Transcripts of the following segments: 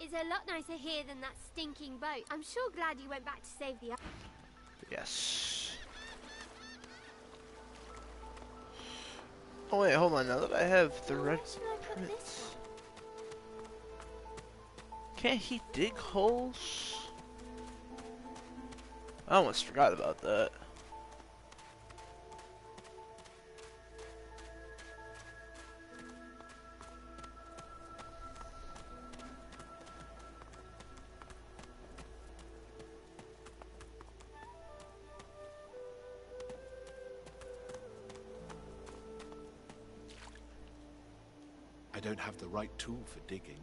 It's a lot nicer here than that stinking boat. I'm sure glad you went back to save the... Yes. Oh wait, hold on. Now that I have the red prints, can't he dig holes? I almost forgot about that. I don't have the right tool for digging.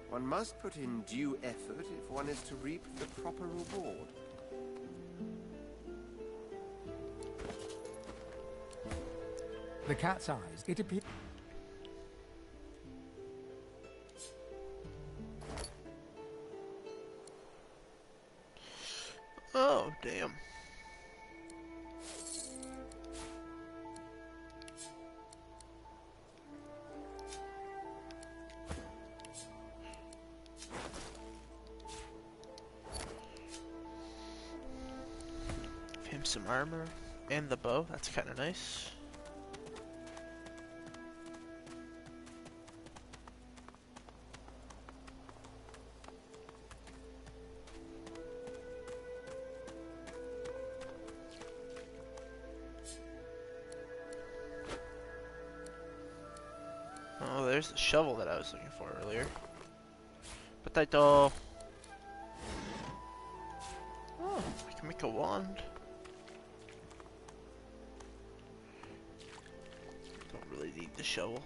One must put in due effort if one is to reap the proper reward. The cat's eyes, it appears... Oh, damn. Give him some armor and the bow. That's kind of nice. Oh, there's the shovel that I was looking for earlier. Potato. Oh, I can make a wand. Don't really need the shovel.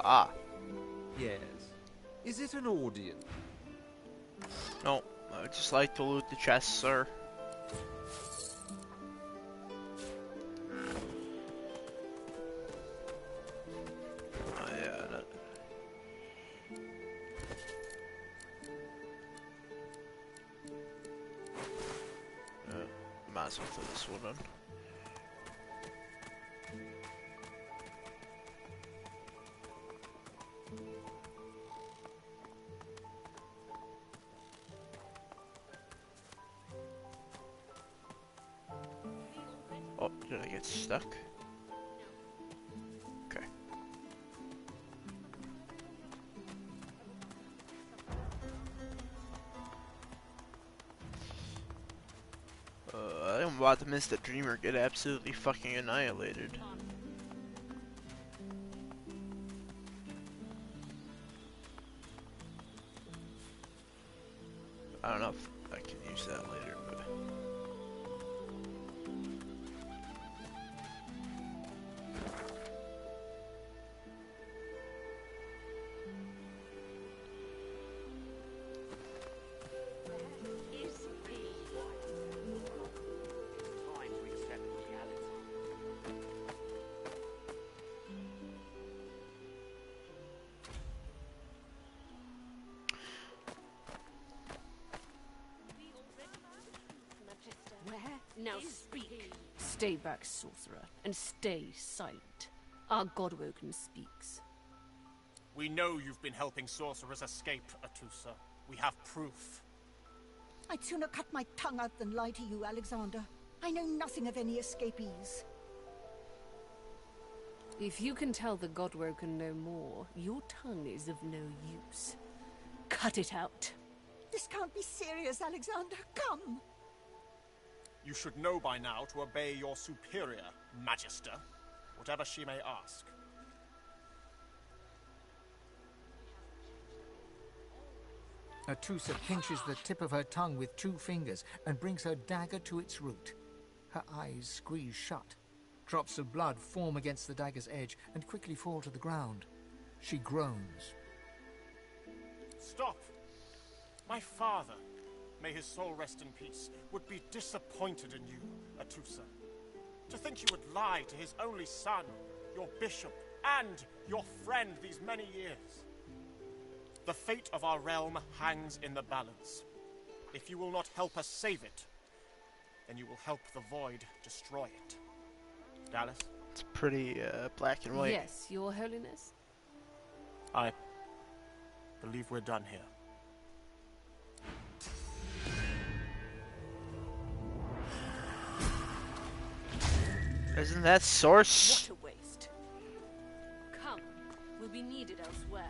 Ah, Yes. Is it an audience? no, I would just like to loot the chest, sir. Oh yeah, that... might as well throw this one on. Oh, did I get stuck? Okay. I'm about to miss the Dreamer get absolutely fucking annihilated. I don't know if I can use that later, but... Now speak. Stay back, sorcerer, and stay silent. Our Godwoken speaks. We know you've been helping sorcerers escape, Atusa. We have proof. I'd sooner cut my tongue out than lie to you, Alexander. I know nothing of any escapees. If you can tell the Godwoken no more, your tongue is of no use. Cut it out. This can't be serious, Alexander. Come! You should know by now to obey your superior, Magister, whatever she may ask. Atusa pinches the tip of her tongue with 2 fingers and brings her dagger to its root. Her eyes squeeze shut. Drops of blood form against the dagger's edge and quickly fall to the ground. She groans. Stop! My father, may his soul rest in peace, would be disappointed in you, Atusa. To think you would lie to his only son, your bishop, and your friend these many years. The fate of our realm hangs in the balance. If you will not help us save it, then you will help the Void destroy it. Dallas? It's pretty black and white. Yes, Your Holiness. I believe we're done here. Isn't that source? What a waste. Come, we'll be needed elsewhere.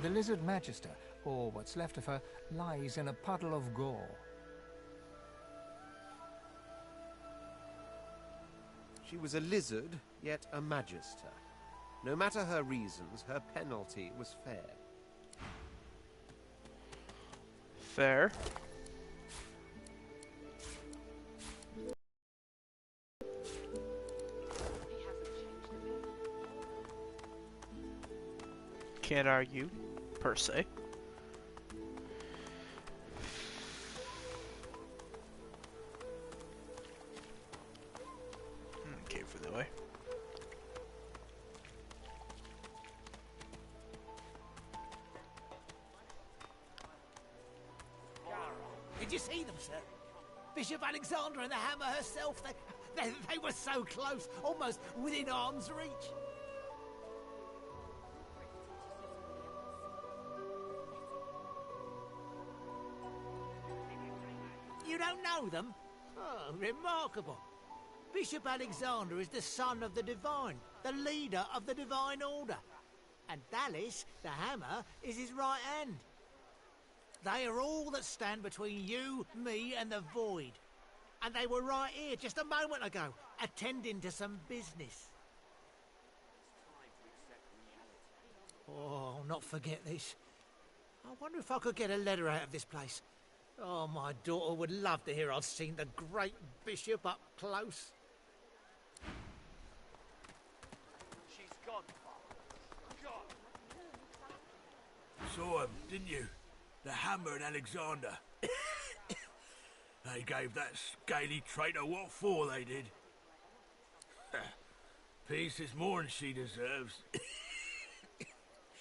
The lizard magister, or what's left of her, lies in a puddle of gore. She was a lizard, yet a magister. No matter her reasons, her penalty was fair. Fair. Can't argue, per se. Okay, for the way. Did you see them, sir? Bishop Alexander and the Hammer herself, they were so close, almost within arm's reach. You don't know them? Oh, remarkable. Bishop Alexander is the son of the Divine, the leader of the Divine Order. And Dallas, the Hammer, is his right hand. They are all that stand between you, me, and the Void. And they were right here just a moment ago, attending to some business. Oh, I'll not forget this. I wonder if I could get a letter out of this place. Oh, my daughter would love to hear I've seen the great bishop up close. She's gone. Saw him, didn't you? The Hammer and Alexander. They gave that scaly traitor what for, they did. Peace is more than she deserves.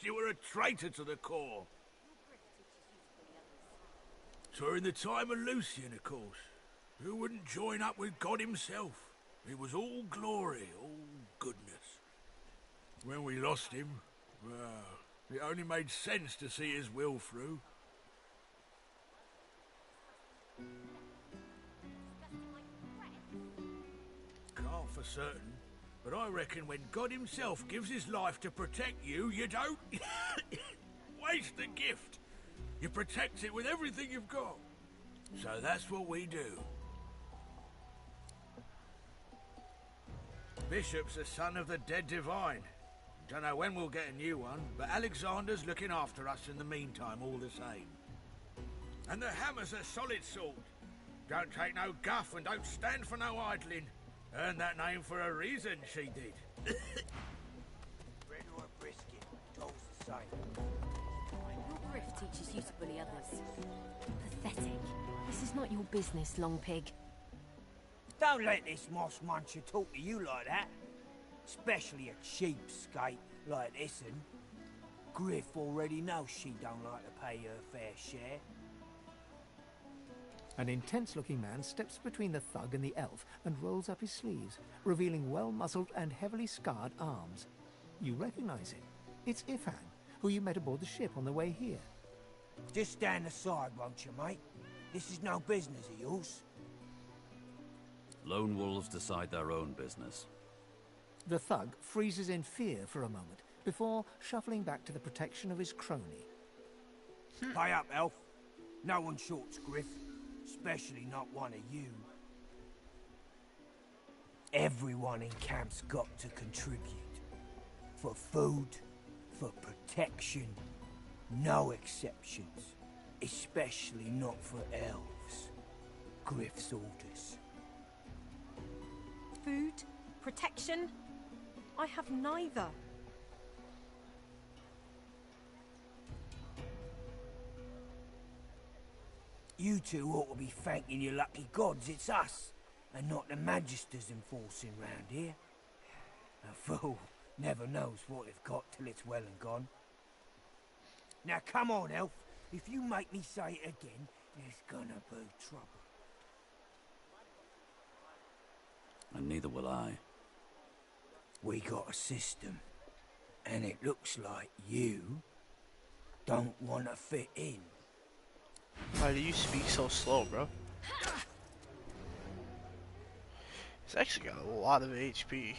She were a traitor to the core. During the time of Lucian, of course. Who wouldn't join up with God himself? It was all glory, all goodness. When we lost him, well, it only made sense to see his will through. Can't for certain, but I reckon when God himself gives his life to protect you, you don't waste the gift. You protect it with everything you've got. So that's what we do. Bishop's the son of the dead Divine. Don't know when we'll get a new one, but Alexander's looking after us in the meantime all the same. And the Hammer's a solid sort. Don't take no guff and don't stand for no idling. Earned that name for a reason, she did. Bread or brisket, toast the same. Your grift teaches you to bully others. Pathetic. This is not your business, Long Pig. Don't let this moss muncher talk to you like that. Especially a cheapskate like this one. Griff already knows she don't like to pay her fair share. An intense-looking man steps between the thug and the elf and rolls up his sleeves, revealing well-muscled and heavily scarred arms. You recognize him. It's Ifan, who you met aboard the ship on the way here. Just stand aside, won't you, mate? This is no business of yours. Lone wolves decide their own business. The thug freezes in fear for a moment before shuffling back to the protection of his crony. Pay up, elf. No one shorts Griff. Especially not one of you. Everyone in camp's got to contribute. For food, for protection, no exceptions. Especially not for elves. Griff's orders. Food? Protection? I have neither. You two ought to be thanking your lucky gods it's us, and not the Magisters enforcing round here. A fool never knows what they've got till it's well and gone. Now come on, Elf. If you make me say it again, there's gonna be trouble. And neither will I. We got a system, and it looks like you don't want to fit in. Why do you speak so slow, bro? He's actually got a lot of HP.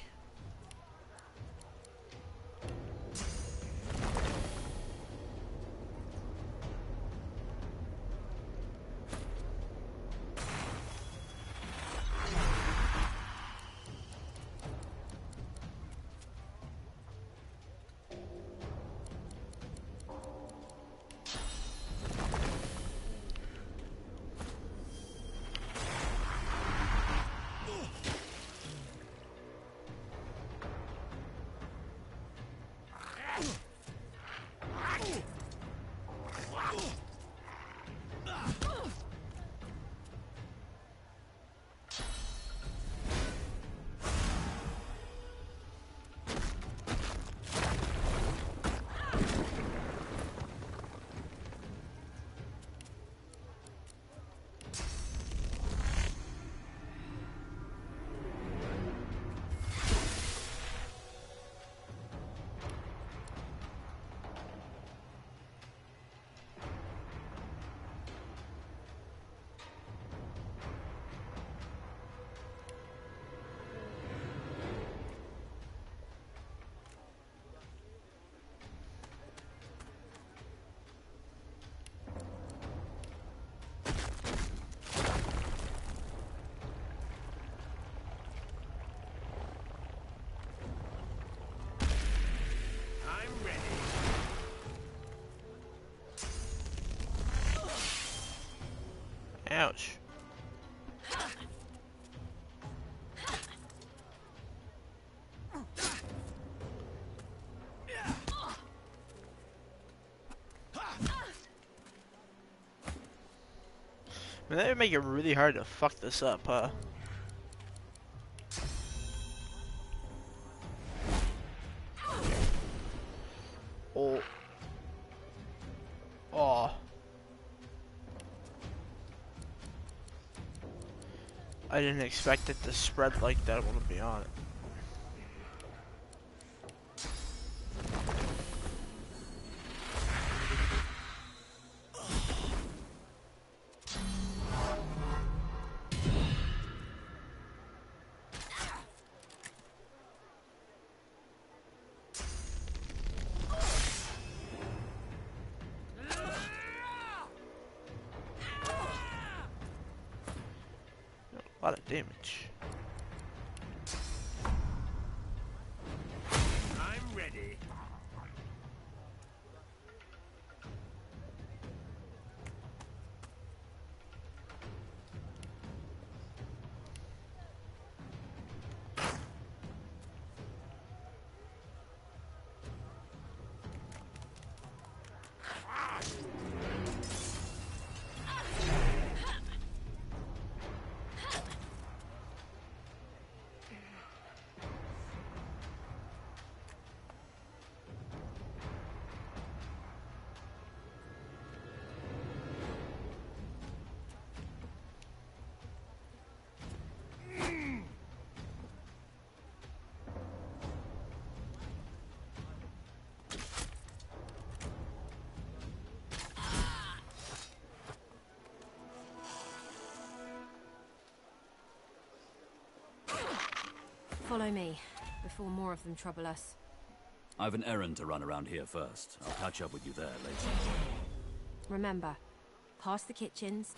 Ouch. Man, that would make it really hard to fuck this up, huh? Oh. Oh. I didn't expect it to spread like that, I want to be honest. A lot of damage. I'm ready. Follow me, before more of them trouble us. I've an errand to run around here first. I'll catch up with you there later. Remember, past the kitchens.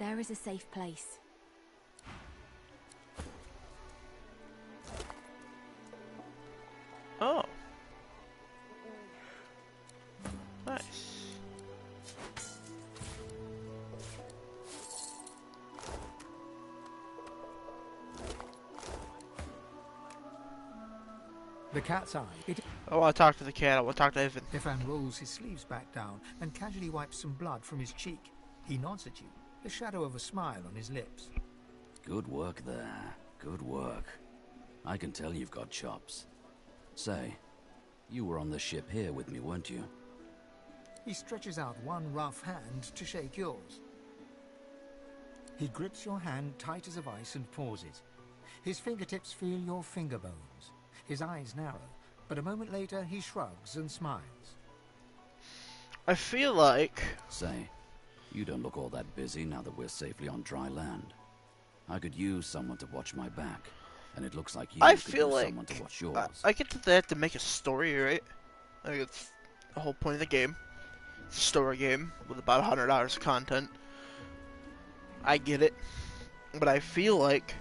there is a safe place. Oh. Nice. The cat's eye. I want to talk to the cat. I want to talk to Evan. Evan rolls his sleeves back down and casually wipes some blood from his cheek. He nods at you, the shadow of a smile on his lips. Good work there. Good work. I can tell you've got chops. Say, you were on the ship here with me, weren't you? He stretches out one rough hand to shake yours. He grips your hand tight as a vice and pauses. His fingertips feel your finger bones. His eyes narrow, but a moment later he shrugs and smiles. I feel like... Say, you don't look all that busy now that we're safely on dry land. I could use someone to watch my back, and it looks like you I could feel use like someone to watch yours. I get that they have to make a story, right? I think it's the whole point of the game. It's a story game with about 100 hours of content. I get it, but I feel like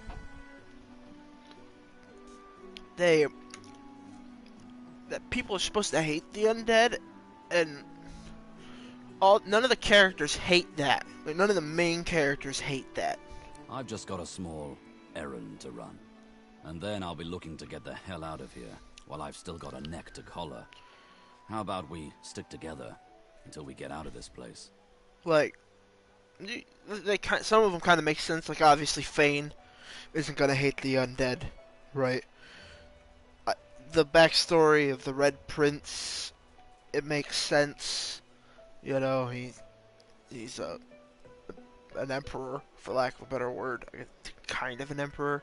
that people are supposed to hate the undead, and none of the characters hate that. Like, none of the main characters hate that. I've just got a small errand to run, and then I'll be looking to get the hell out of here while I've still got a neck to collar. How about we stick together until we get out of this place? Like, some of them kind of make sense. Like, obviously, Fane isn't gonna hate the undead, right? The backstory of the Red Prince, it makes sense. You know, he's an emperor, for lack of a better word. Kind of an emperor.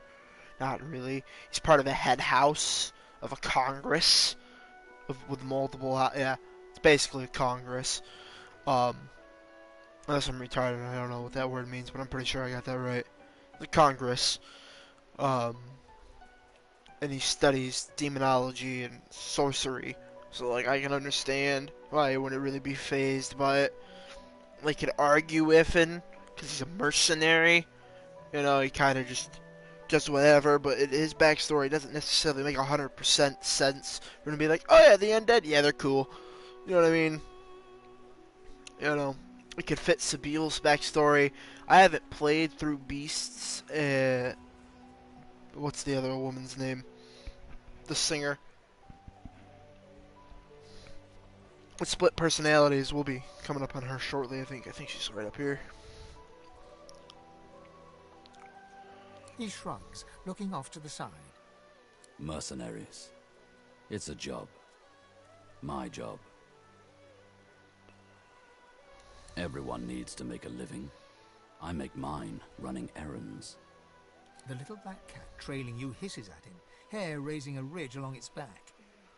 Not really. He's part of a head house of a congress with multiple... Yeah, it's basically a congress. Unless I'm retarded, I don't know what that word means, but I'm pretty sure I got that right. The congress. And he studies demonology and sorcery. So, like, I can understand why he wouldn't really be fazed by it. Like, could argue with him, because he's a mercenary. You know, he kind of just does whatever, but his backstory doesn't necessarily make 100% sense. We're gonna be like, oh yeah, the undead, yeah, they're cool. You know what I mean? You know, it could fit Sabile's backstory. I haven't played through Beasts. What's the other woman's name? The singer. With split personalities, we'll be coming up on her shortly, I think. I think she's right up here. He shrugs, looking off to the side. Mercenaries. It's a job. My job. Everyone needs to make a living. I make mine running errands. The little black cat trailing you hisses at him, hair raising a ridge along its back.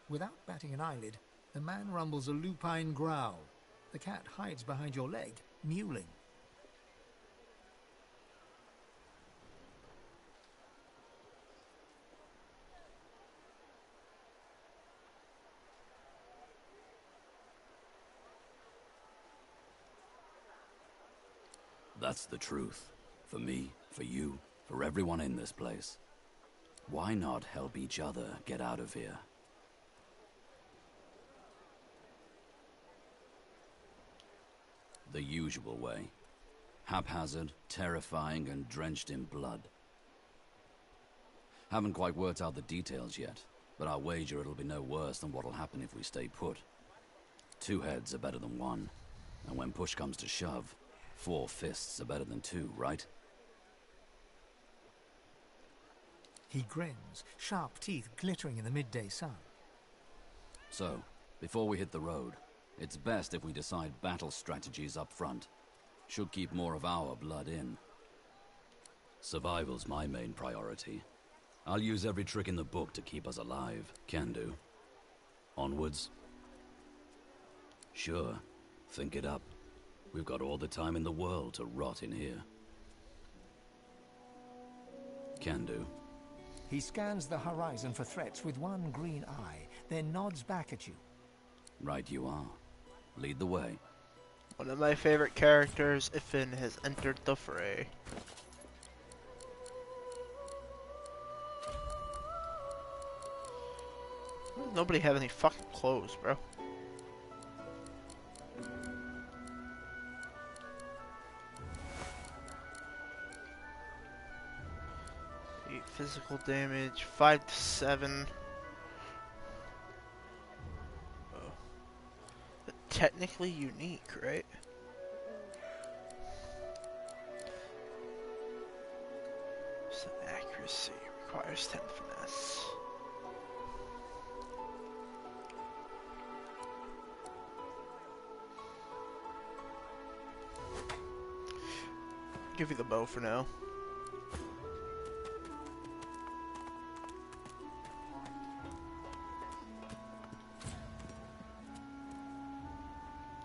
Without batting an eyelid, the man rumbles a lupine growl. The cat hides behind your leg, mewling. That's the truth. For me, for you, for everyone in this place. Why not help each other get out of here? The usual way. Haphazard, terrifying, and drenched in blood. Haven't quite worked out the details yet, but I'll wager it'll be no worse than what'll happen if we stay put. 2 heads are better than 1, and when push comes to shove, 4 fists are better than 2, right? He grins, sharp teeth glittering in the midday sun. So, before we hit the road, it's best if we decide battle strategies up front. Should keep more of our blood in. Survival's my main priority. I'll use every trick in the book to keep us alive. Can do. Onwards? Sure. Think it up. We've got all the time in the world to rot in here. Can do. He scans the horizon for threats with one green eye, then nods back at you. Right you are. Lead the way. One of my favorite characters, Ifin, has entered the fray. Nobody have any fucking clothes, bro. 8 physical damage, 5 to 7. Oh. But technically unique, right? So accuracy requires 10 finesse. Give you the bow for now.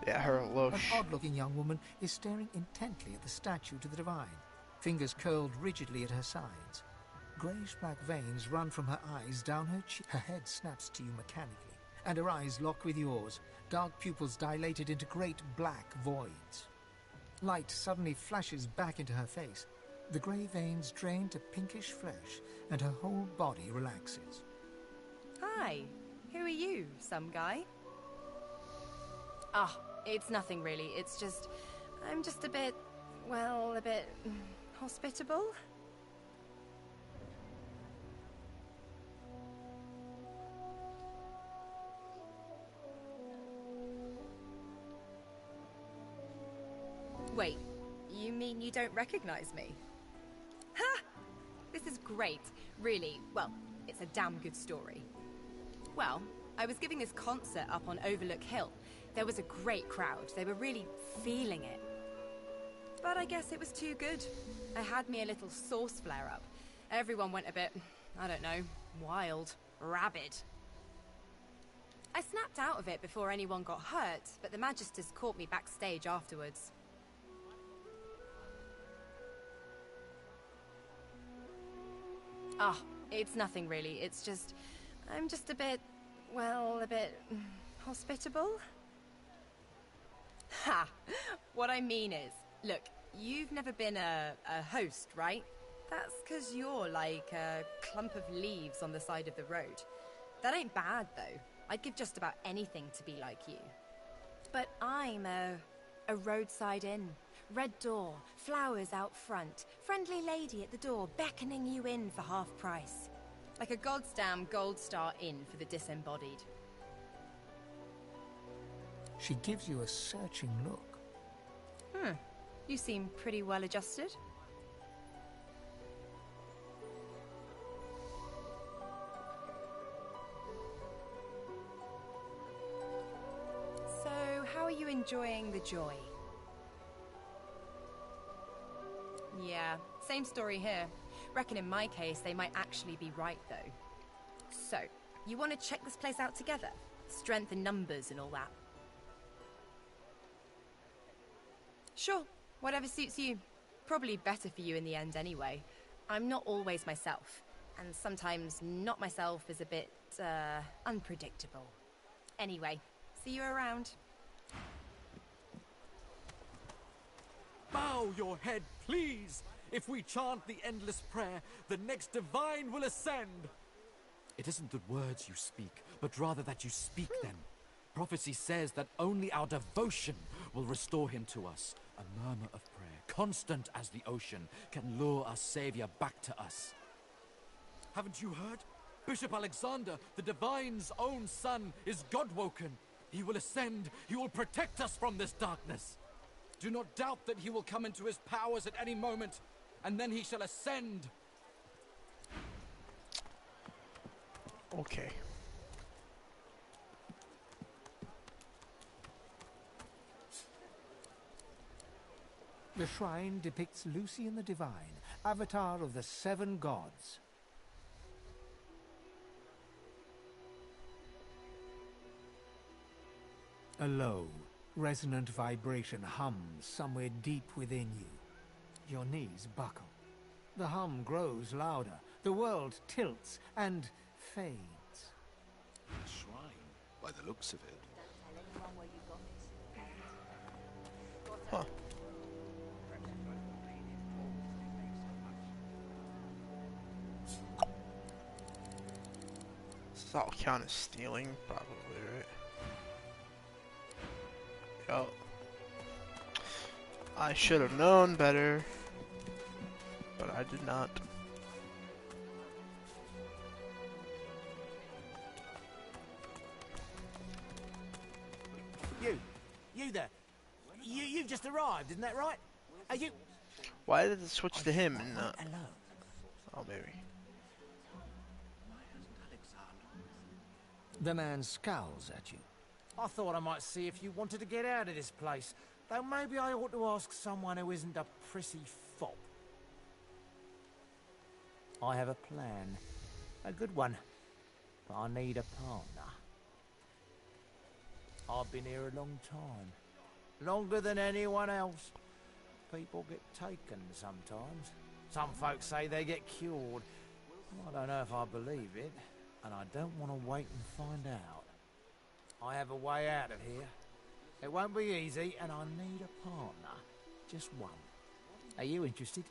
Yeah, her Losh. An odd-looking young woman is staring intently at the statue to the divine, fingers curled rigidly at her sides. Greyish-black veins run from her eyes down her cheek. Her head snaps to you mechanically, and her eyes lock with yours, dark pupils dilated into great black voids. Light suddenly flashes back into her face. The grey veins drain to pinkish flesh, and her whole body relaxes. Hi, who are you, some guy? Ah, it's nothing really, it's just... I'm just a bit... well, a bit... hospitable? Wait, you mean you don't recognize me? Ha! This is great, really. Well, it's a damn good story. Well, I was giving this concert up on Overlook Hill. There was a great crowd. They were really feeling it. But I guess it was too good. I had me a little sauce flare-up. Everyone went a bit, I don't know, wild, rabid. I snapped out of it before anyone got hurt, but the Magisters caught me backstage afterwards. Ah, it's nothing really. It's just... I'm just a bit... well, a bit... hospitable? Ha! What I mean is, look, you've never been a host, right? That's 'cause you're like a clump of leaves on the side of the road. That ain't bad, though. I'd give just about anything to be like you. But I'm a roadside inn. Red door, flowers out front, friendly lady at the door beckoning you in for half price. Like a goddamn gold star inn for the disembodied. She gives you a searching look. You seem pretty well adjusted. So, how are you enjoying the joy? Yeah, same story here. Reckon in my case, they might actually be right, though. So, you want to check this place out together? Strength in numbers and all that. Sure, whatever suits you. Probably better for you in the end anyway. I'm not always myself, and sometimes not myself is a bit, unpredictable. Anyway, see you around. Bow your head, please! If we chant the endless prayer, the next divine will ascend! It isn't the words you speak, but rather that you speak them. Prophecy says that only our devotion will restore him to us. A murmur of prayer, constant as the ocean, can lure our Savior back to us. Haven't you heard? Bishop Alexander, the divine's own son, is God-woken. He will ascend. He will protect us from this darkness. Do not doubt that he will come into his powers at any moment, and then he shall ascend. Okay. The shrine depicts Lucian the Divine, avatar of the 7 gods. A low, resonant vibration hums somewhere deep within you. Your knees buckle. The hum grows louder, the world tilts and fades. A shrine, by the looks of it. Huh. That'll count as stealing, probably, right? Yo. I should have known better, but I did not. You there. You've just arrived, isn't that right? Are you... Why did it switch to him and not... Hello. Oh, maybe. The man scowls at you. I thought I might see if you wanted to get out of this place. Though maybe I ought to ask someone who isn't a prissy fop. I have a plan. A good one. But I need a partner. I've been here a long time. Longer than anyone else. People get taken sometimes. Some folks say they get cured. I don't know if I believe it, and I don't want to wait and find out. I have a way out of here. It won't be easy, and I need a partner. Just one. Are you interested?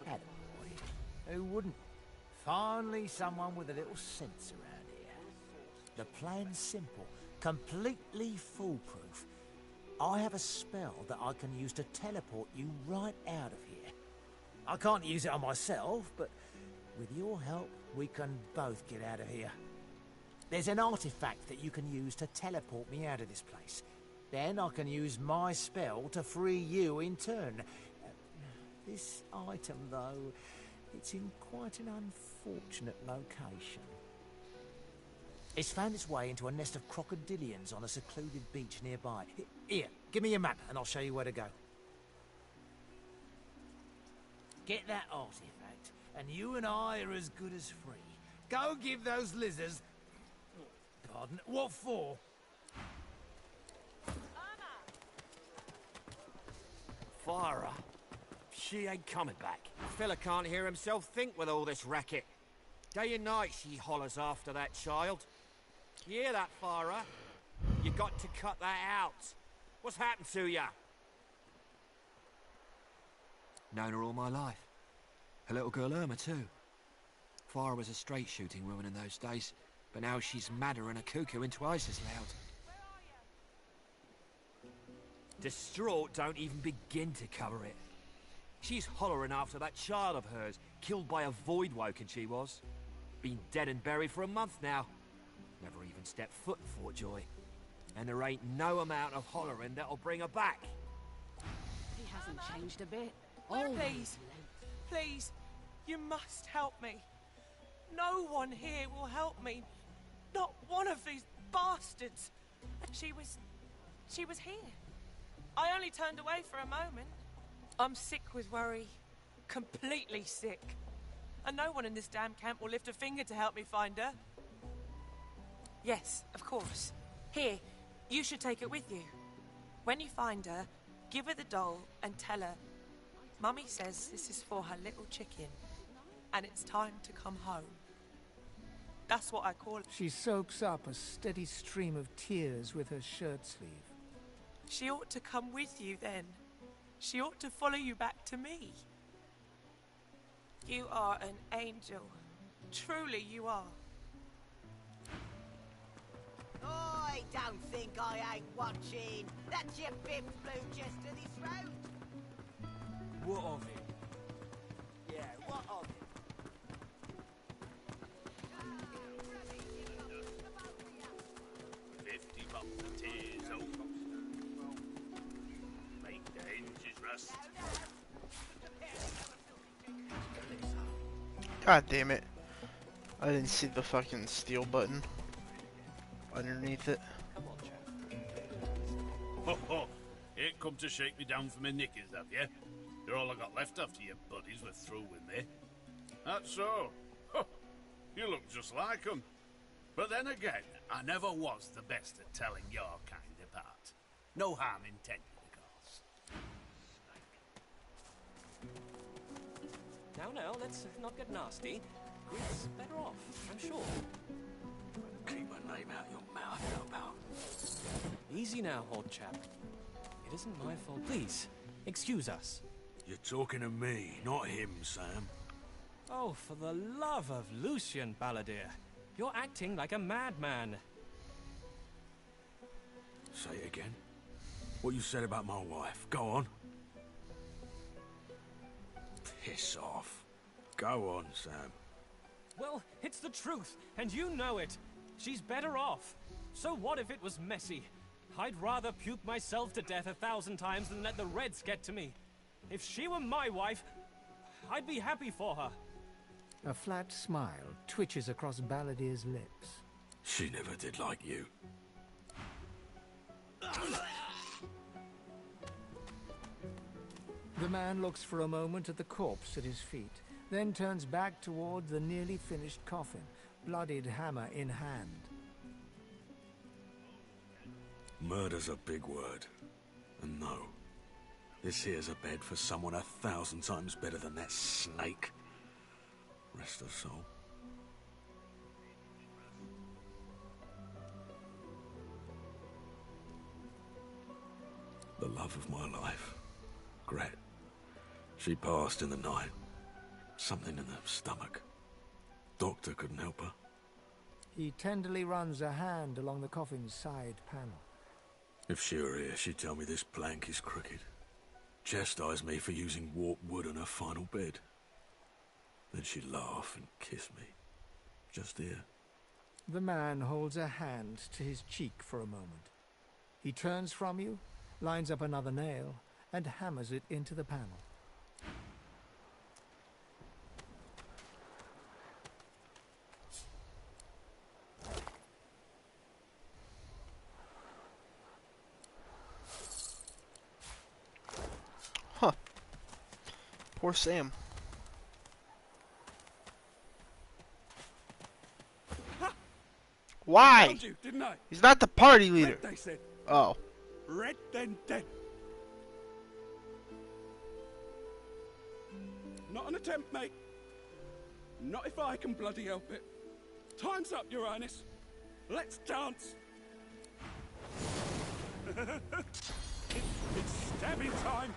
Attaboy. Who wouldn't? Finally someone with a little sense around here. The plan's simple, completely foolproof. I have a spell that I can use to teleport you right out of here. I can't use it on myself, but with your help, we can both get out of here. There's an artifact that you can use to teleport me out of this place. Then I can use my spell to free you in turn. This item, though, it's in quite an unfortunate location. It's found its way into a nest of crocodilians on a secluded beach nearby. Here, give me your map and I'll show you where to go. Get that artifact, and you and I are as good as free. Go give those lizards... Pardon? What for? Fire her. She ain't coming back. Fella can't hear himself think with all this racket. Day and night she hollers after that child. You hear that, Farah? You got to cut that out. What's happened to ya? Known her all my life. Her little girl Irma, too. Farah was a straight-shooting woman in those days, but now she's madder and a cuckoo and twice as loud. Distraught don't even begin to cover it. She's hollering after that child of hers, killed by a void woken she was. Been dead and buried for a month now. Never even stepped foot in Fort Joy. And there ain't no amount of hollering that'll bring her back. He hasn't changed a bit. Please, please, you must help me. No one here will help me. Not one of these bastards. She was here. I only turned away for a moment. I'm sick with worry. Completely sick. And no one in this damn camp will lift a finger to help me find her. Yes, of course. Here, you should take it with you. When you find her, give her the doll and tell her, Mummy says this is for her little chicken, and it's time to come home. That's what I call it. She soaks up a steady stream of tears with her shirt sleeve. She ought to come with you then. She ought to follow you back to me. You are an angel. Truly you are. I don't think I ain't watching. That's your fifth blue chest to this road. What of it? Yeah, what of it? 50 bucks of tears, oh. Make the hinges rust. God damn it. I didn't see the fucking steel button underneath it. Ho ho! Ain't come to shake me down for my knickers, have you? They're all I got left after your buddies were through with me. That's so. Huh. You look just like 'em. But then again, I never was the best at telling your kind apart. No harm intended, of course. Now, let's not get nasty. Grit's better off, I'm sure. Keep my name out your mouth, how about? Easy now, old chap. It isn't my fault. Please, excuse us. You're talking to me, not him, Sam. Oh, for the love of Lucian, Balladeer. You're acting like a madman. Say it again. What you said about my wife. Go on. Piss off. Go on, Sam. Well, it's the truth, and you know it. She's better off. So what if it was messy? I'd rather puke myself to death 1,000 times than let the Reds get to me. If she were my wife, I'd be happy for her. A flat smile twitches across Balladeer's lips. She never did like you. The man looks for a moment at the corpse at his feet, then turns back toward the nearly finished coffin, bloodied hammer in hand. Murder's a big word. And no, this here's a bed for someone 1,000 times better than that snake. Rest her soul. The love of my life, Gret. She passed in the night. Something in the stomach. Doctor couldn't help her. He tenderly runs a hand along the coffin's side panel. If she were here, she'd tell me this plank is crooked. Chastise me for using warped wood on her final bed. Then she'd laugh and kiss me. Just here. The man holds a hand to his cheek for a moment. He turns from you, lines up another nail, and hammers it into the panel. Huh. Poor Sam. Why? Told you, didn't I? He's not the party leader. Red, they said. Oh. Red, then dead. Not an attempt, mate. Not if I can bloody help it. Time's up, Your Highness. Let's dance. It's stabbing time.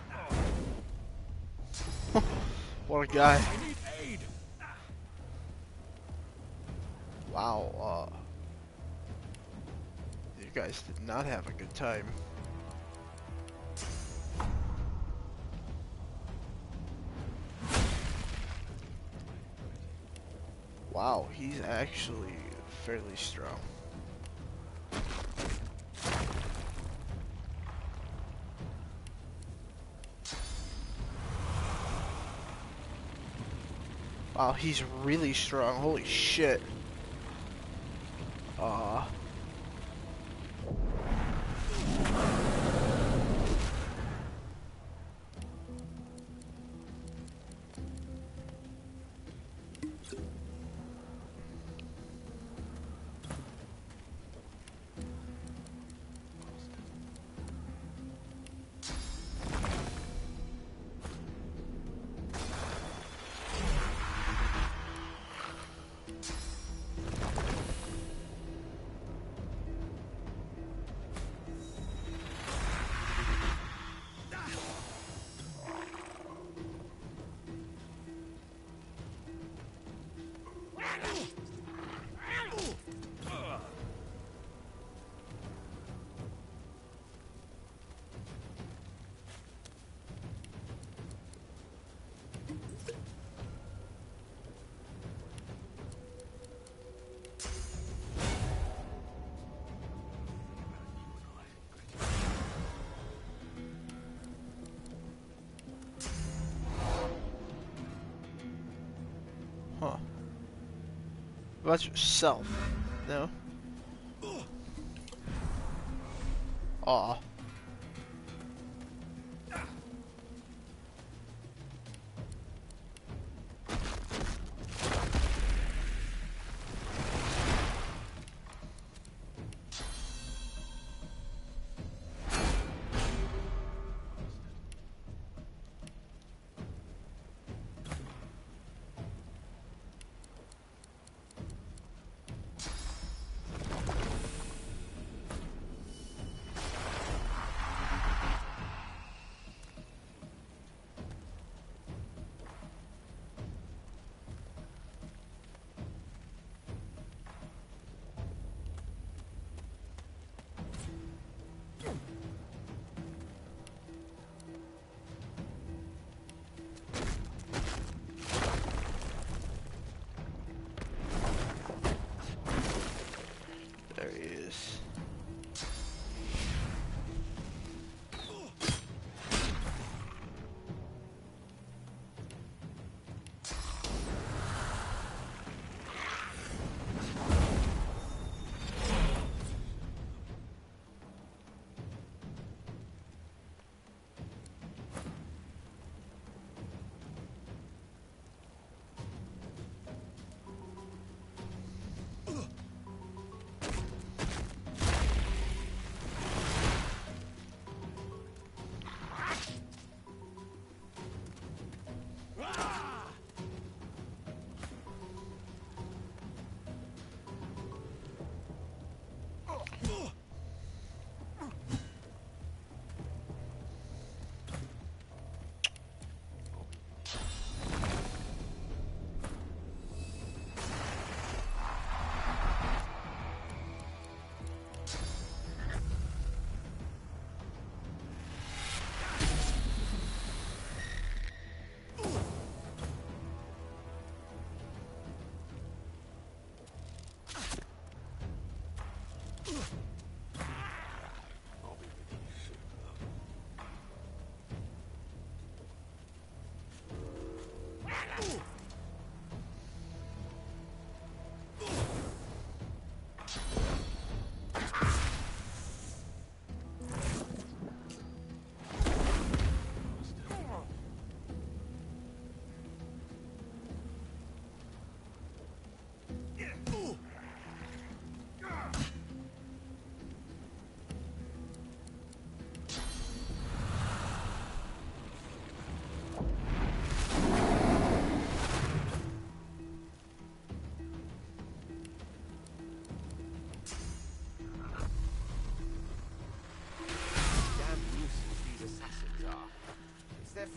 What a guy. I need aid. Wow, you guys did not have a good time. Wow, he's actually fairly strong. Wow, he's really strong. Holy shit. Huh. What about yourself? No? Aw.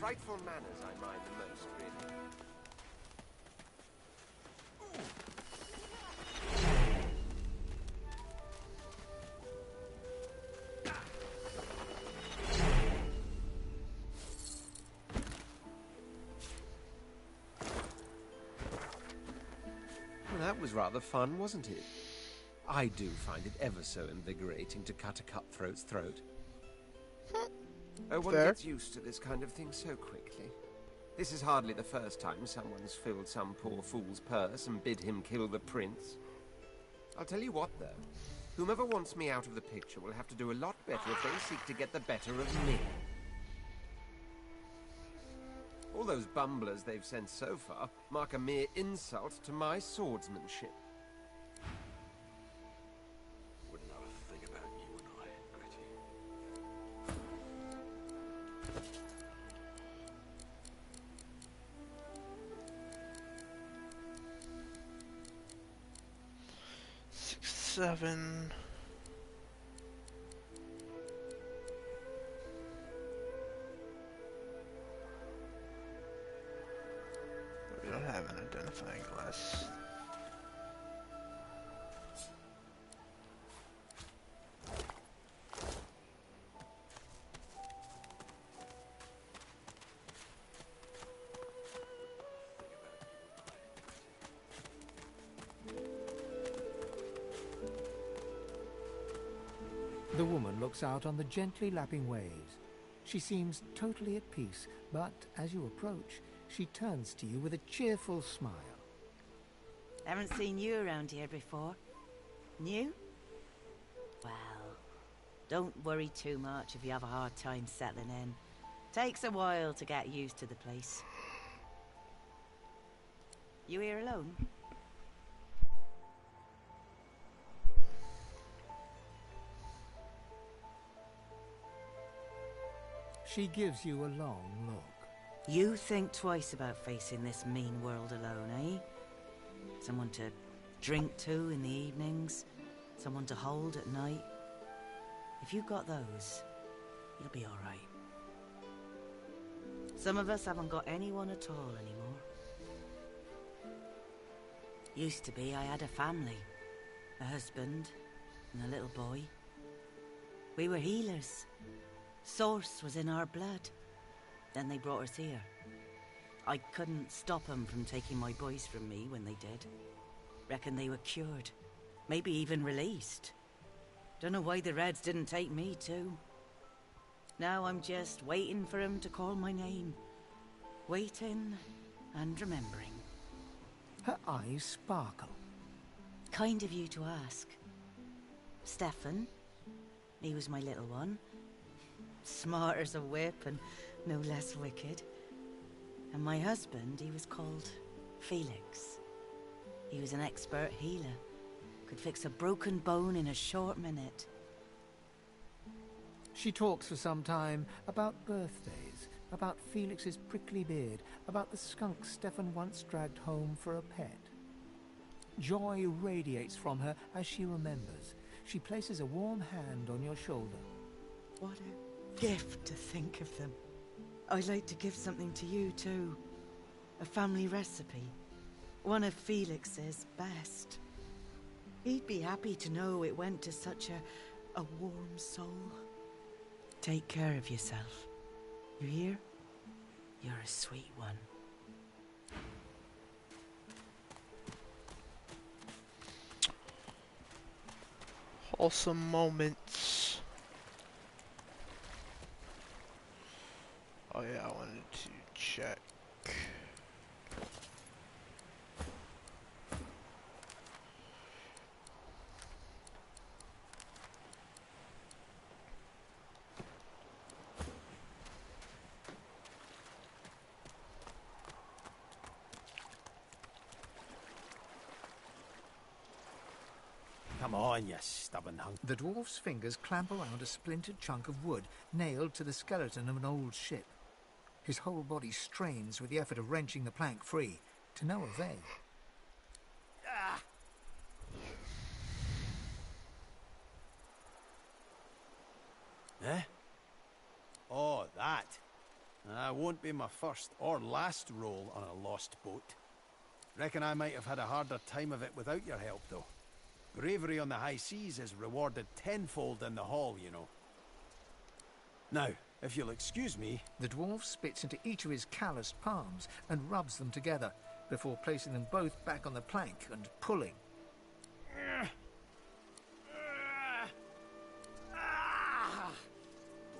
frightful manners I mind the most, really. Well, that was rather fun, wasn't it? I do find it ever so invigorating to cut a cutthroat's throat. Oh, one gets used to this kind of thing so quickly. This is hardly the first time someone's filled some poor fool's purse and bid him kill the prince. I'll tell you what, though. Whomever wants me out of the picture will have to do a lot better if they seek to get the better of me. All those bumblers they've sent so far mark a mere insult to my swordsmanship. Wouldn't know a thing about you and I, Gritty. Six, 7. We don't have an identifying glass. The woman looks out on the gently lapping waves. She seems totally at peace, but as you approach, she turns to you with a cheerful smile. Haven't seen you around here before. New? Well, don't worry too much if you have a hard time settling in. Takes a while to get used to the place. You here alone? She gives you a long look. You think twice about facing this mean world alone, eh? Someone to drink to in the evenings, someone to hold at night. If you got those, you'll be all right. Some of us haven't got anyone at all anymore. Used to be I had a family, a husband, and a little boy. We were healers. Source was in our blood. Then they brought us here. I couldn't stop them from taking my boys from me when they did. Reckon they were cured. Maybe even released. Don't know why the Reds didn't take me too. Now I'm just waiting for him to call my name. Waiting and remembering. Her eyes sparkle. Kind of you to ask. Stefan, he was my little one. Smart as a whip and no less wicked. And my husband, he was called Felix. He was an expert healer. Could fix a broken bone in a short minute. She talks for some time about birthdays, about Felix's prickly beard, about the skunk Stefan once dragged home for a pet. Joy radiates from her as she remembers. She places a warm hand on your shoulder. What a gift to think of them. I'd like to give something to you too. A family recipe. One of Felix's best. He'd be happy to know it went to such a warm soul. Take care of yourself. You hear? You're a sweet one. Wholesome moments. Oh yeah, I wanted to check. Come on, you stubborn hunk. The dwarf's fingers clamp around a splintered chunk of wood nailed to the skeleton of an old ship. His whole body strains with the effort of wrenching the plank free, to no avail. Ah. Eh? Oh, that. Won't be my first or last roll on a lost boat. Reckon I might have had a harder time of it without your help, though. Bravery on the high seas is rewarded tenfold in the hall, you know. Now, if you'll excuse me... The dwarf spits into each of his calloused palms and rubs them together, before placing them both back on the plank and pulling.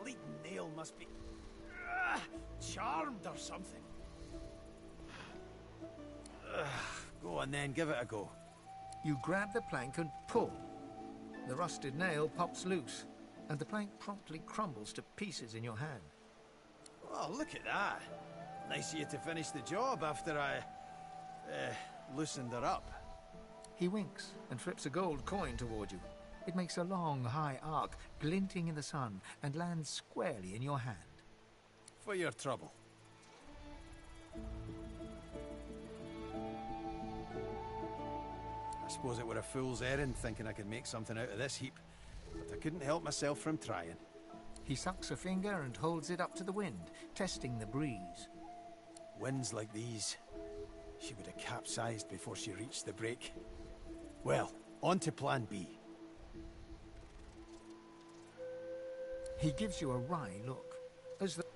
Bleeding nail must be... charmed or something. Go on then, give it a go. You grab the plank and pull. The rusted nail pops loose, and the plank promptly crumbles to pieces in your hand. Oh, look at that. Nice of you to finish the job after I... loosened her up. He winks and flips a gold coin toward you. It makes a long, high arc, glinting in the sun, and lands squarely in your hand. For your trouble. I suppose it were a fool's errand thinking I could make something out of this heap, but I couldn't help myself from trying. He sucks a finger and holds it up to the wind, testing the breeze. Winds like these, she would have capsized before she reached the break. Well, on to plan B. He gives you a wry look.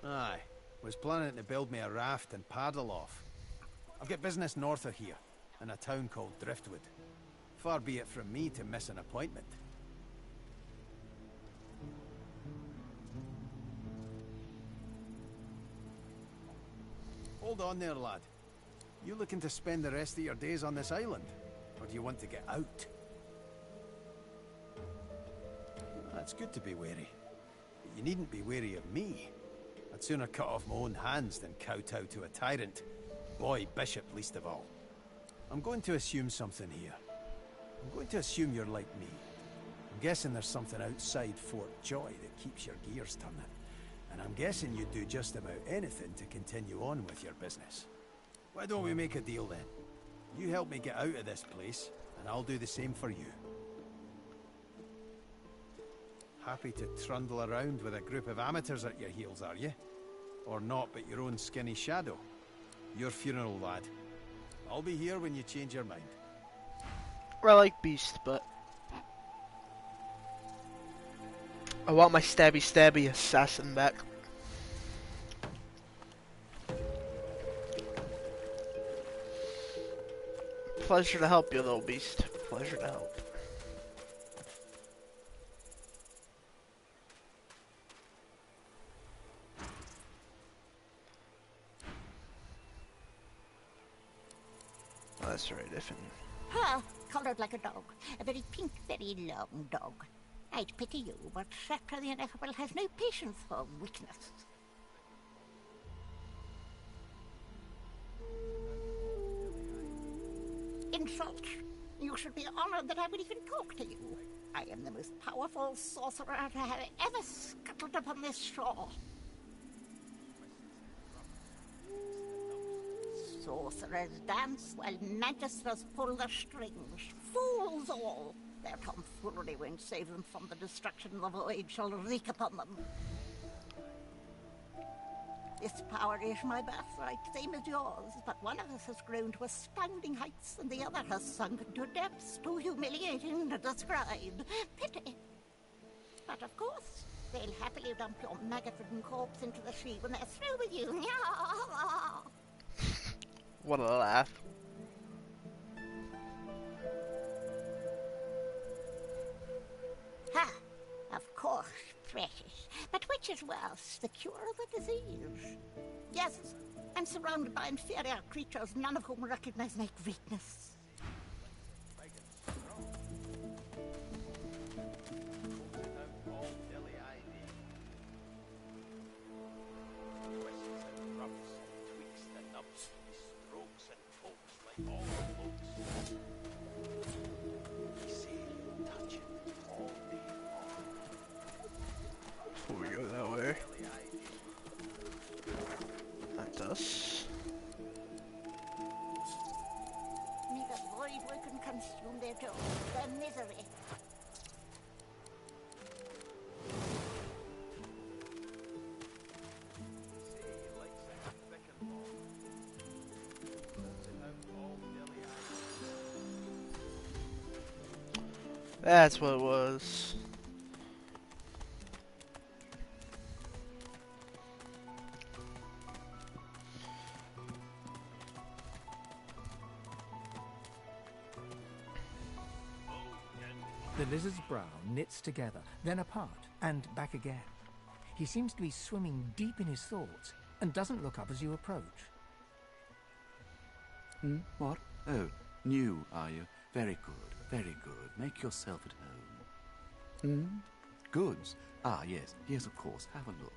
Aye, was planning to build me a raft and paddle off. I've got business north of here, in a town called Driftwood. Far be it from me to miss an appointment. Hold on there, lad. You looking to spend the rest of your days on this island? Or do you want to get out? It's good to be wary. But you needn't be wary of me. I'd sooner cut off my own hands than kowtow to a tyrant. Boy Bishop, least of all. I'm going to assume something here. I'm going to assume you're like me. I'm guessing there's something outside Fort Joy that keeps your gears turning. And I'm guessing you'd do just about anything to continue on with your business. Why don't we make a deal then? You help me get out of this place, and I'll do the same for you. Happy to trundle around with a group of amateurs at your heels, are you? Or not but your own skinny shadow? Your funeral, lad. I'll be here when you change your mind. I like Beast, but I want my stabby assassin back. Pleasure to help you, though, Beast. Pleasure to help. Oh, that's right, Iffin. Coloured like a dog. A very pink, very long dog. I'd pity you, but Shatra the Ineffable has no patience for weakness. In short, you should be honored that I would even talk to you. I am the most powerful sorcerer to have ever scuttled upon this shore. Sorcerers dance while magisters pull the strings. Fools all! Their tomfoolery won't save them from the destruction the void shall wreak upon them. This power is my birthright, same as yours, but one of us has grown to astounding heights and the other has sunk to depths too humiliating to describe. Pity. But of course, they'll happily dump your maggot-ridden corpse into the sea when they're through with you. What a laugh. Ha! Of course, precious. But which is worse, the cure or the disease? Yes, I'm surrounded by inferior creatures, none of whom recognize my greatness. Before we go that way. That's us. May That's what it was. The lizard's brow knits together, then apart, and back again. He seems to be swimming deep in his thoughts, and doesn't look up as you approach. What? Oh, new, are you? Very good, very good. Make yourself at home. Goods? Ah, yes, yes, of course. Have a look.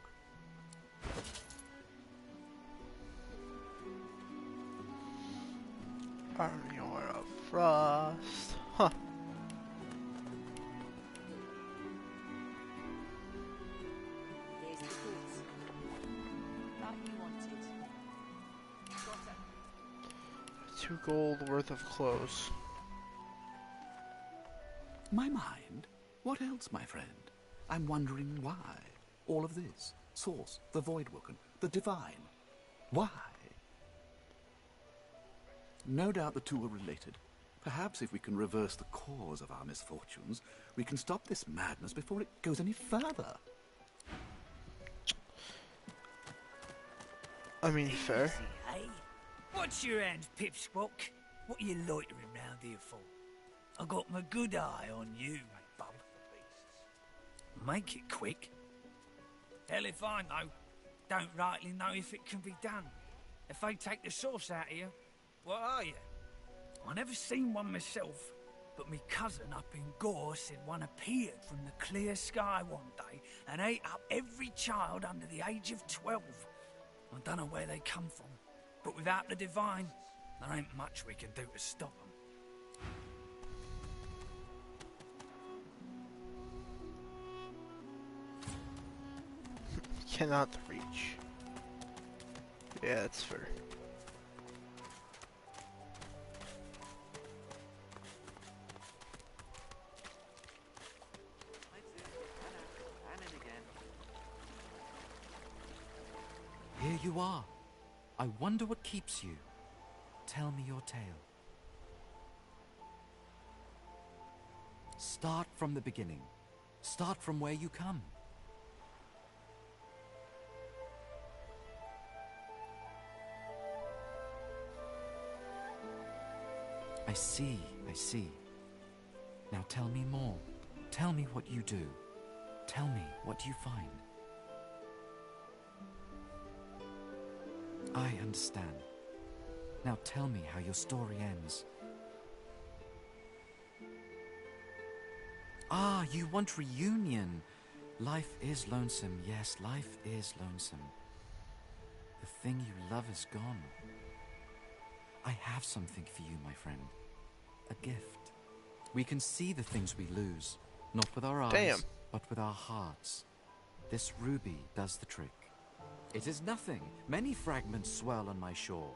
Army of Frost. Huh. Here's the goods. Like you wanted. Got it. 2 gold worth of clothes. My mind? What else, my friend? I'm wondering why. All of this. Source, the Voidwoken, the Divine. Why? No doubt the two are related. Perhaps if we can reverse the cause of our misfortunes, we can stop this madness before it goes any further. I mean, fair. Easy, eh? What's your hand, Pipsqueak? What are you loitering round here for? I got my good eye on you, bub. Make it quick. Hell if I know. Don't rightly know if it can be done. If they take the sauce out of you, what are you? I never seen one myself, but me cousin up in Gore said one appeared from the clear sky one day and ate up every child under the age of 12. I don't know where they come from, but without the Divine, there ain't much we can do to stop them. Cannot reach. Yeah, that's fair. Here you are. I wonder what keeps you. Tell me your tale. Start from the beginning. Start from where you come. I see, I see. Now tell me more. Tell me what you do. Tell me what you find. I understand. Now tell me how your story ends. Ah, you want reunion. Life is lonesome. Yes, life is lonesome. The thing you love is gone. I have something for you, my friend. A gift. We can see the things we lose, not with our eyes, but with our hearts. This ruby does the trick. It is nothing. Many fragments swirl on my shore.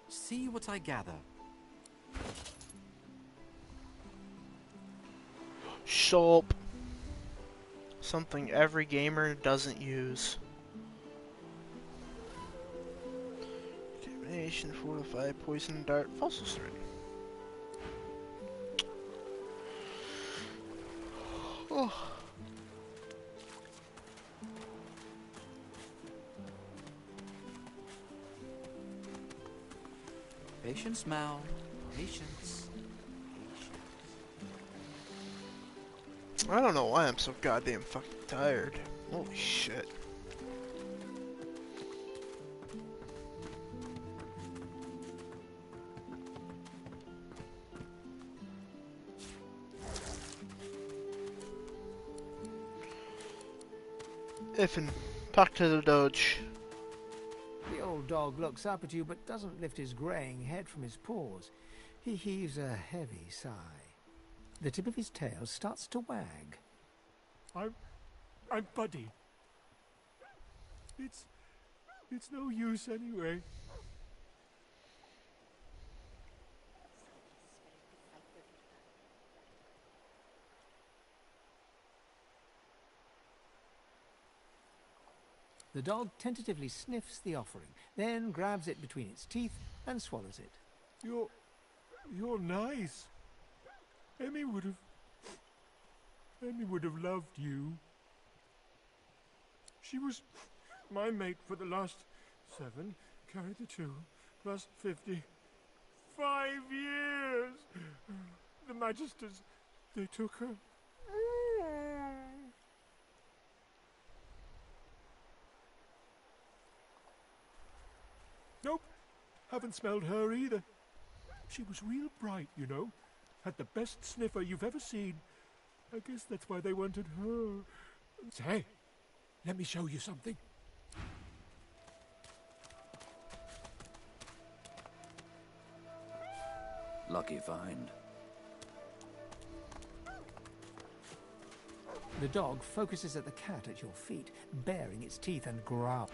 See what I gather. Soap. Something every gamer doesn't use. Contamination, fortify, poison dart, fossil string. Oh. Patience, Mal. Patience. I don't know why I'm so goddamn fucking tired. Holy shit. Iffin, talk to the Doge. The old dog looks up at you but doesn't lift his greying head from his paws. He heaves a heavy sigh. The tip of his tail starts to wag. I'm Buddy. It's no use anyway. The dog tentatively sniffs the offering, then grabs it between its teeth and swallows it. You're nice. Emmy would have Annie would have loved you. She was my mate for the last 7, carry the 2, plus 50. 5 years! The Magisters, they took her. Nope, haven't smelled her either. She was real bright, you know. Had the best sniffer you've ever seen. I guess that's why they wanted her. Say, let me show you something. Lucky find. The dog focuses at the cat at your feet, baring its teeth and growl.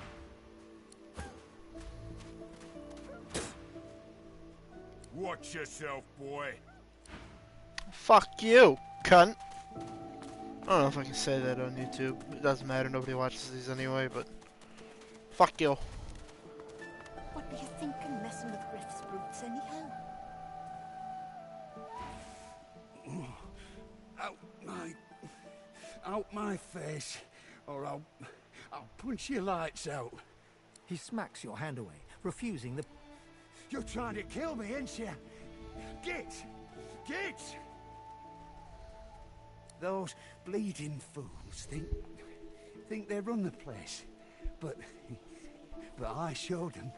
Watch yourself, boy. Fuck you, cunt. I don't know if I can say that on YouTube. It doesn't matter, nobody watches these anyway, but... Fuck you. What do you think of messing with Griff's brutes anyhow? Out my face, or I'll punch your lights out. He smacks your hand away, refusing the... You're trying to kill me, ain't you? Get! Those bleeding fools think they run the place, but I showed them.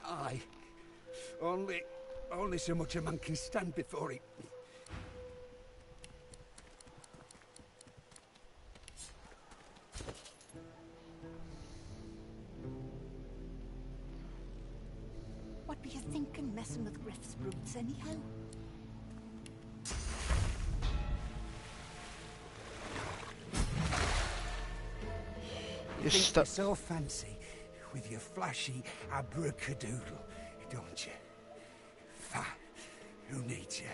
Aye. Only so much a man can stand before he... What were you thinking messing with Griff's brutes anyhow? You think you're so fancy with your flashy abracadabra, don't you? Who needs you?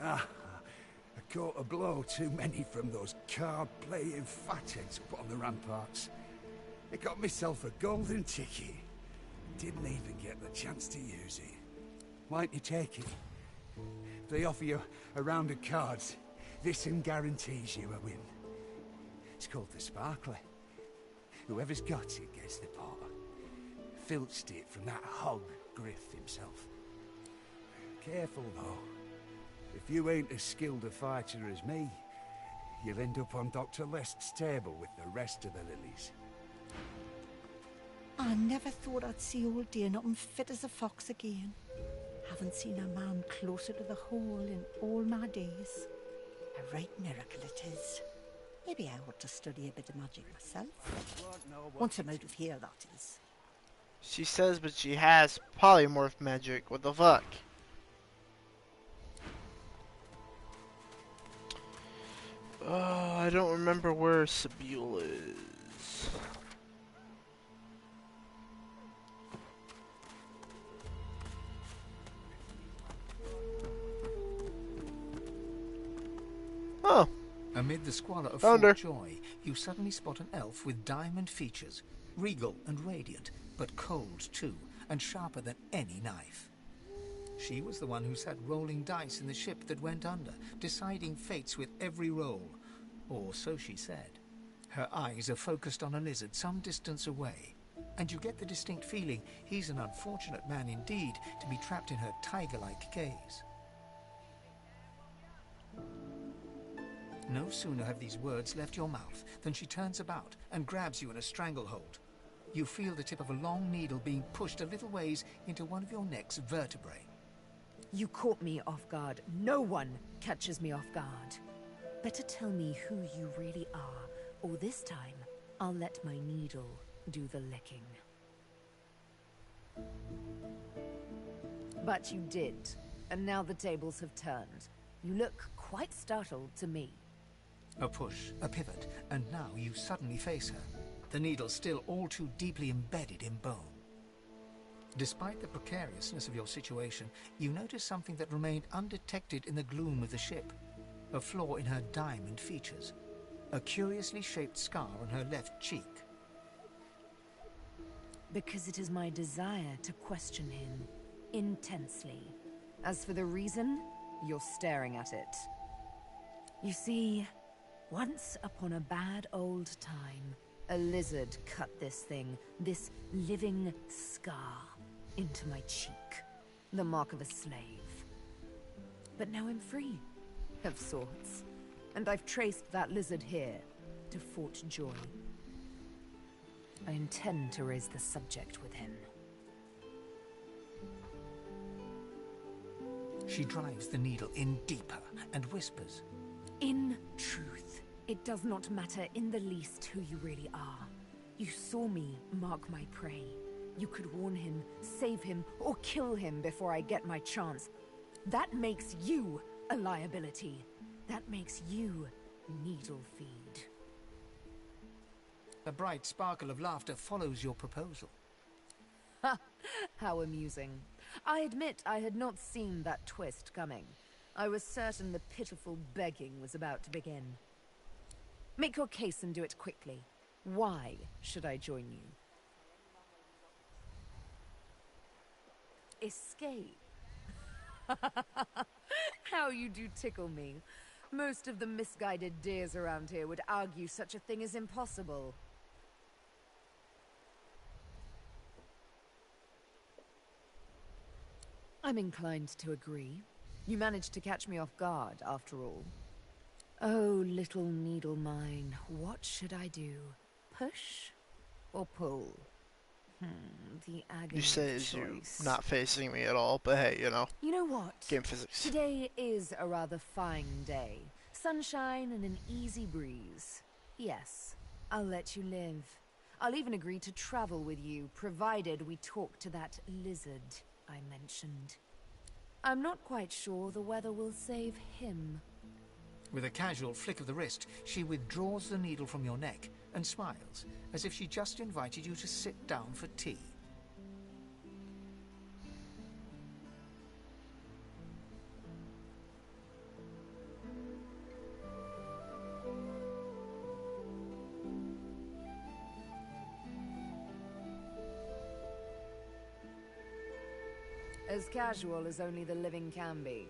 I caught a blow too many from those card-playing fatheads up on the ramparts. I got myself a golden ticket. Didn't even get the chance to use it. Why don't you take it? If they offer you a round of cards, this one guarantees you a win. It's called the Sparkler. Whoever's got it gets the pot. Filched it from that hog Griff himself. Careful though. If you ain't as skilled a fighter as me, you'll end up on Dr. Lest's table with the rest of the lilies. I never thought I'd see old dear nothing fit as a fox again. Haven't seen a man closer to the hole in all my days. A right miracle it is. Maybe I ought to study a bit of magic myself. Once I'm out of here, that is. She says, but she has polymorph magic. What the fuck? Oh, I don't remember where Sebule is. Oh. Amid the squalor of Found her. Fort Joy, you suddenly spot an elf with diamond features, regal and radiant, but cold too, and sharper than any knife. She was the one who sat rolling dice in the ship that went under, deciding fates with every roll. Or so she said. Her eyes are focused on a lizard some distance away, and you get the distinct feeling he's an unfortunate man indeed to be trapped in her tiger-like gaze. No sooner have these words left your mouth than she turns about and grabs you in a stranglehold. You feel the tip of a long needle being pushed a little ways into one of your neck's vertebrae. You caught me off guard. No one catches me off guard. Better tell me who you really are, or this time I'll let my needle do the licking. But you did, and now the tables have turned. You look quite startled to me. A push, a pivot, and now you suddenly face her, the needle still all too deeply embedded in bone. Despite the precariousness of your situation, you notice something that remained undetected in the gloom of the ship. A flaw in her diamond features. a curiously shaped scar on her left cheek. Because it is my desire to question him intensely. As for the reason, you're staring at it. You see, once upon a bad old time, a lizard cut this thing, this living scar, into my cheek. The mark of a slave. But now I'm free, of sorts. And I've traced that lizard here to Fort Joy. I intend to raise the subject with him. She drives the needle in deeper and whispers. In truth, it does not matter in the least who you really are. You saw me mark my prey. You could warn him, save him, or kill him before I get my chance. That makes you a liability. That makes you needle feed. A bright sparkle of laughter follows your proposal. Ha! How amusing. I admit I had not seen that twist coming. I was certain the pitiful begging was about to begin. Make your case and do it quickly. Why should I join you? Escape? How you do tickle me. Most of the misguided deers around here would argue such a thing is impossible. I'm inclined to agree. You managed to catch me off guard, after all. Oh, little needle mine, what should I do? Push or pull? The agony You say of as you choice. not facing me at all, but hey, you know. You know what? Game physics. Today is a rather fine day. Sunshine and an easy breeze. Yes, I'll let you live. I'll even agree to travel with you, provided we talk to that lizard I mentioned. I'm not quite sure the weather will save him. With a casual flick of the wrist, she withdraws the needle from your neck and smiles, as if she just invited you to sit down for tea. As casual as only the living can be.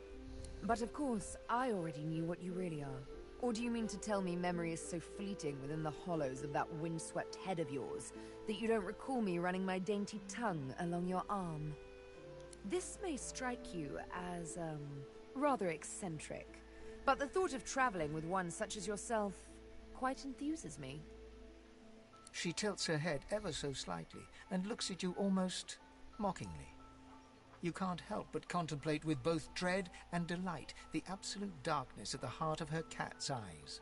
But of course, I already knew what you really are. Or do you mean to tell me memory is so fleeting within the hollows of that windswept head of yours that you don't recall me running my dainty tongue along your arm? This may strike you as, rather eccentric, but the thought of traveling with one such as yourself quite enthuses me. She tilts her head ever so slightly and looks at you almost mockingly. You can't help but contemplate with both dread and delight the absolute darkness at the heart of her cat's eyes.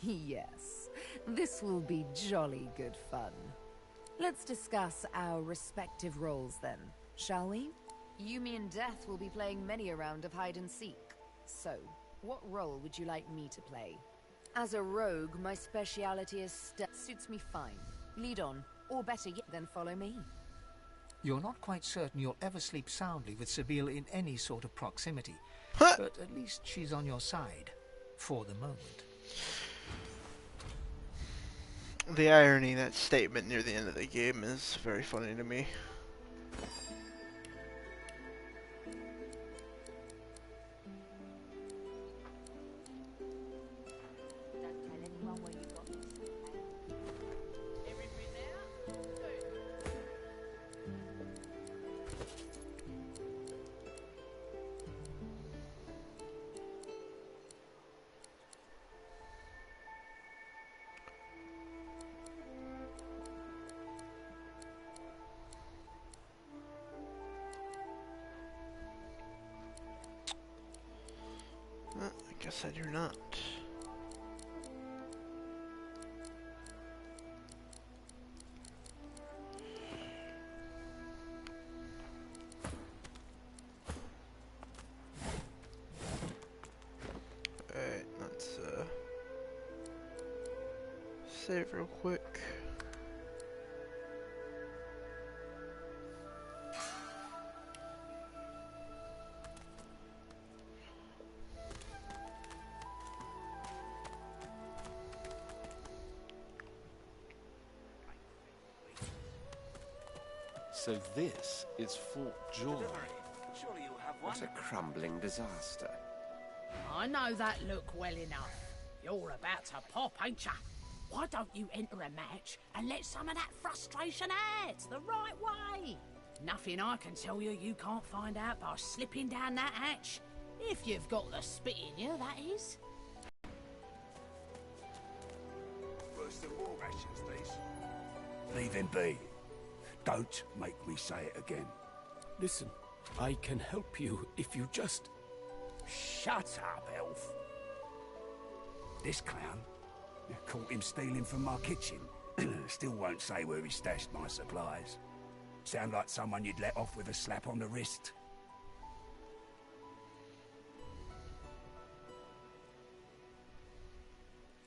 Yes, this will be jolly good fun. Let's discuss our respective roles then, shall we? You, me, and Death will be playing many a round of hide and seek. So, what role would you like me to play? As a rogue, my speciality is stealth. Suits me fine. Lead on, or better yet, then follow me. You're not quite certain you'll ever sleep soundly with Sabine in any sort of proximity, but at least she's on your side, for the moment. The irony in that statement near the end of the game is very funny to me. I guess I do not. Alright, let's save real quick. So this is Fort Joy. Surely you'll have one. What a crumbling disaster. I know that look well enough. You're about to pop, ain't ya? Why don't you enter a match and let some of that frustration out the right way? Nothing I can tell you you can't find out by slipping down that hatch. If you've got the spit in you, that is. Worse than war rations, these. Leave him be. Don't make me say it again. Listen, I can help you if you just... Shut up, elf. This clown, caught him stealing from my kitchen. Still won't say where he stashed my supplies. Sound like someone you'd let off with a slap on the wrist.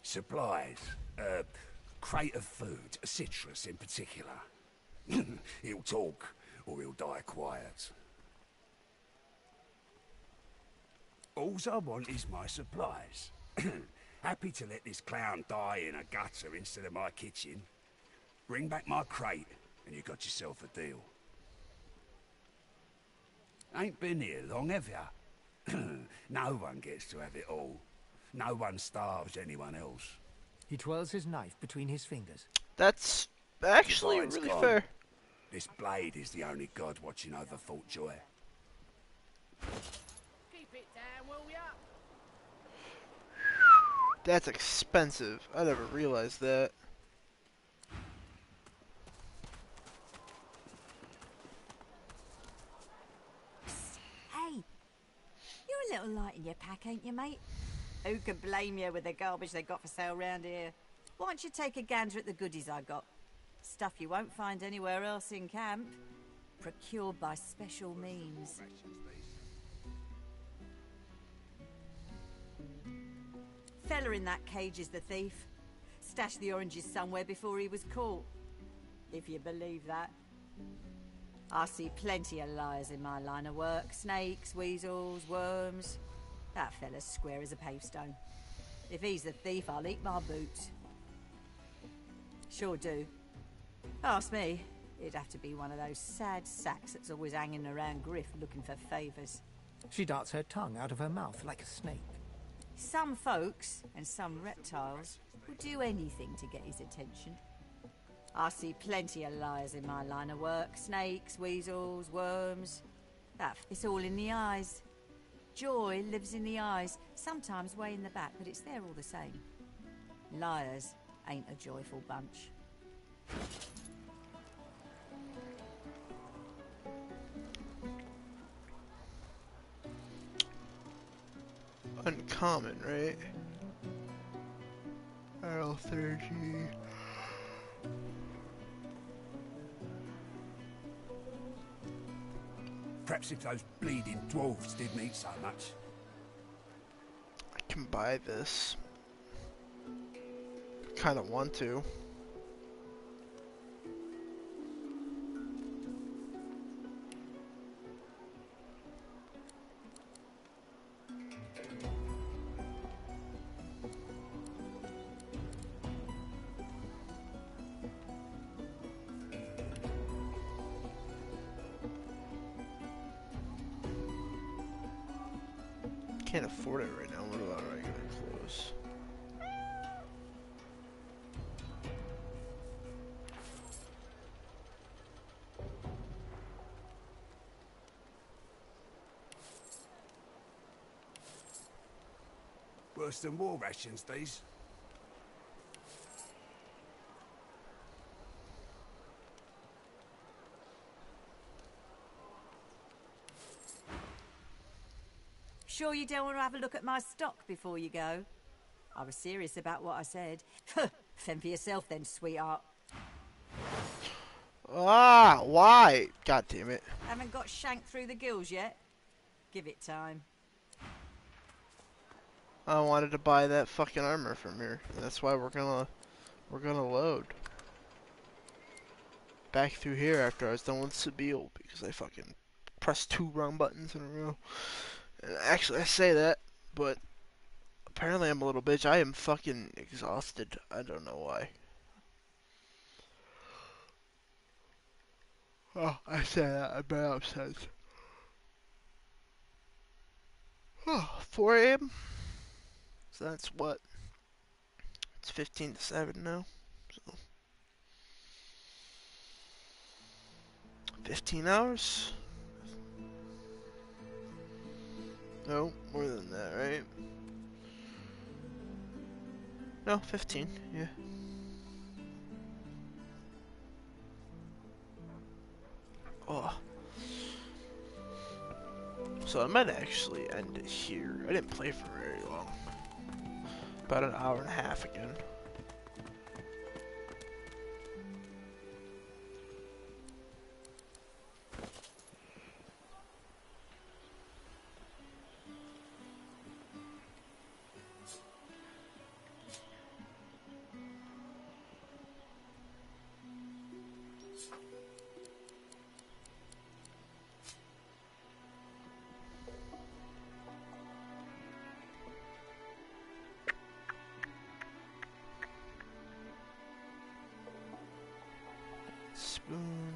Supplies. Crate of food, citrus in particular. He'll talk, or he'll die quiet. Alls I want is my supplies. Happy to let this clown die in a gutter instead of my kitchen. Bring back my crate, and you got yourself a deal. Ain't been here long, have ya? No one gets to have it all. No one starves anyone else. He twirls his knife between his fingers. That's actually Divine's really gone. fair. This blade is the only god watching over Fort Joy. Keep it down, will ya? That's expensive. I never realized that. Hey, you're a little light in your pack, ain't you, mate? Who can blame you with the garbage they got for sale round here? Why don't you take a gander at the goodies I got? Stuff you won't find anywhere else in camp. Procured by special means. Fella in that cage is the thief. Stashed the oranges somewhere before he was caught. If you believe that. I see plenty of liars in my line of work. Snakes, weasels, worms. That fella's square as a pavestone. If he's the thief, I'll eat my boots. Sure do. Ask me, it'd have to be one of those sad sacks that's always hanging around Griff looking for favours. She darts her tongue out of her mouth like a snake. Some folks, and some reptiles, will do anything to get his attention. I see plenty of liars in my line of work. Snakes, weasels, worms. It's all in the eyes. Joy lives in the eyes, sometimes way in the back, but it's there all the same. Liars ain't a joyful bunch. Uncommon, right? RL30. Perhaps if those bleeding dwarves didn't eat so much. I can buy this. Kinda want to. Can't afford it right now. What about regular clothes? Worse than war rations, these. Sure you don't want to have a look at my stock before you go? I was serious about what I said. Fend for yourself then, sweetheart. Ah, why? God damn it. Haven't got shanked through the gills yet? Give it time. I wanted to buy that fucking armor from here. That's why we're gonna load. Back through here after I was done with Sabille because I fucking pressed 2 wrong buttons in a row. And actually, I say that, but apparently I'm a little bitch. I am fucking exhausted. I don't know why. Oh, I said that. I'm very upset. Oh, 4 a.m. So that's what? It's 15 to 7 now. So 15 hours? No, more than that, right? No, 15, yeah. Oh. So I might actually end it here. I didn't play for very long. About an hour and a half again. Spoon.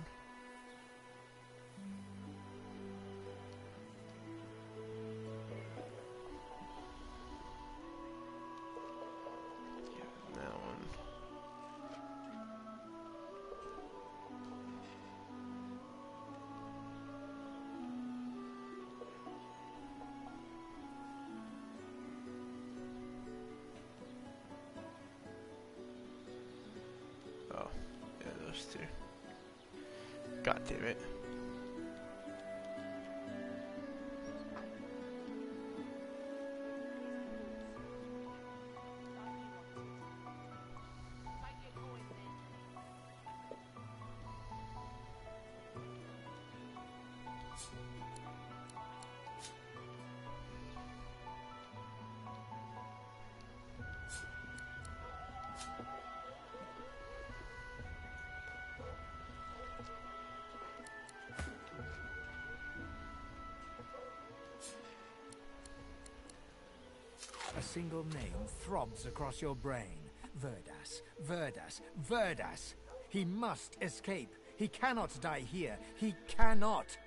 Yeah, that one. Oh, yeah, those two. God damn it. A single name throbs across your brain. Verdas, Verdas, Verdas. He must escape. He cannot die here. He cannot.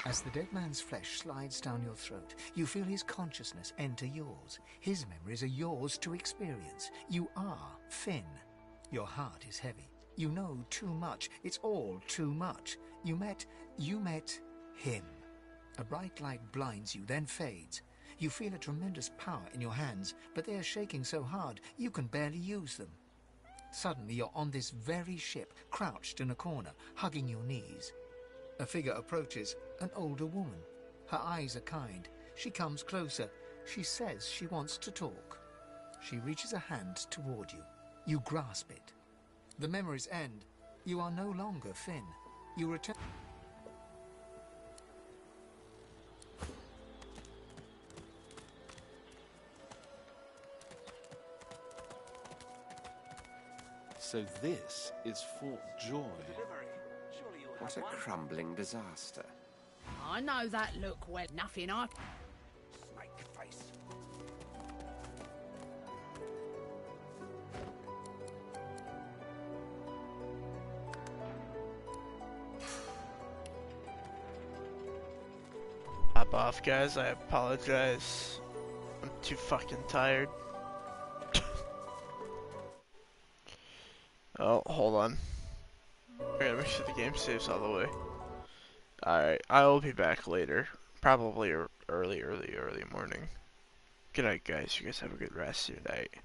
As the dead man's flesh slides down your throat, you feel his consciousness enter yours. His memories are yours to experience. You are Finn. Your heart is heavy. You know too much. It's all too much. You met him. A bright light blinds you, then fades. You feel a tremendous power in your hands, but they are shaking so hard you can barely use them. Suddenly you're on this very ship, crouched in a corner, hugging your knees. A figure approaches, an older woman. Her eyes are kind. She comes closer. She says she wants to talk. She reaches a hand toward you. You grasp it. The memories end. You are no longer Finn. You return... So this is Fort Joy. What a crumbling disaster. I know that look well. Nothing I... Snake face. Hop off, guys. I apologize. I'm too fucking tired. Oh, hold on. I gotta make sure the game saves all the way. Alright, I will be back later. Probably early morning. Good night, guys. You guys have a good rest of your night.